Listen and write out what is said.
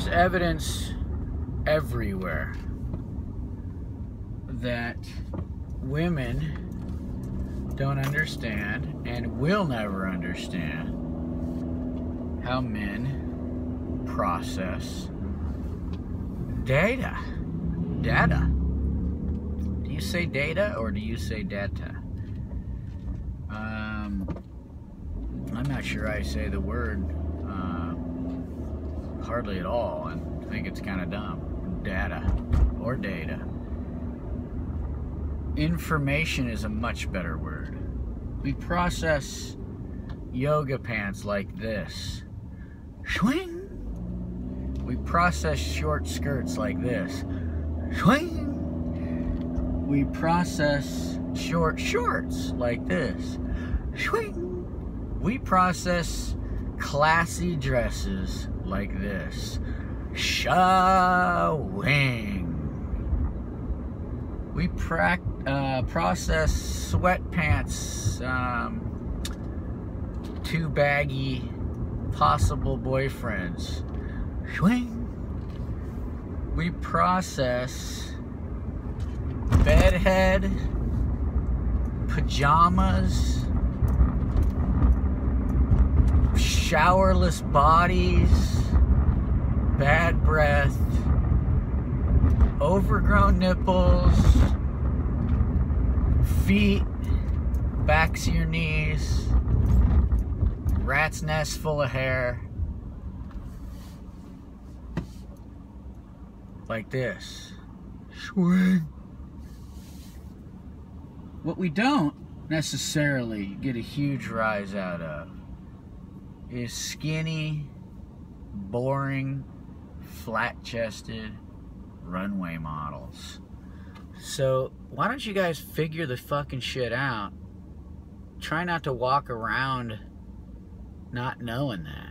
There's evidence everywhere that women don't understand and will never understand how men process data. Do you say data or do you say data? I'm not sure I say the word hardly at all, and I think it's kind of dumb. Data or data. Information is a much better word. We process yoga pants like this. Swing. We process short skirts like this. Swing. We process short shorts like this. Swing. We process classy dresses like this. Shawing. We process sweatpants, too baggy, possible boyfriends. Swing. We process bedhead, pajamas, showerless bodies, bad breath, overgrown nipples, feet, backs of your knees, rat's nest full of hair, like this. Swing. What we don't necessarily get a huge rise out of is skinny, boring, flat-chested runway models. So why don't you guys figure the fucking shit out? Try not to walk around not knowing that.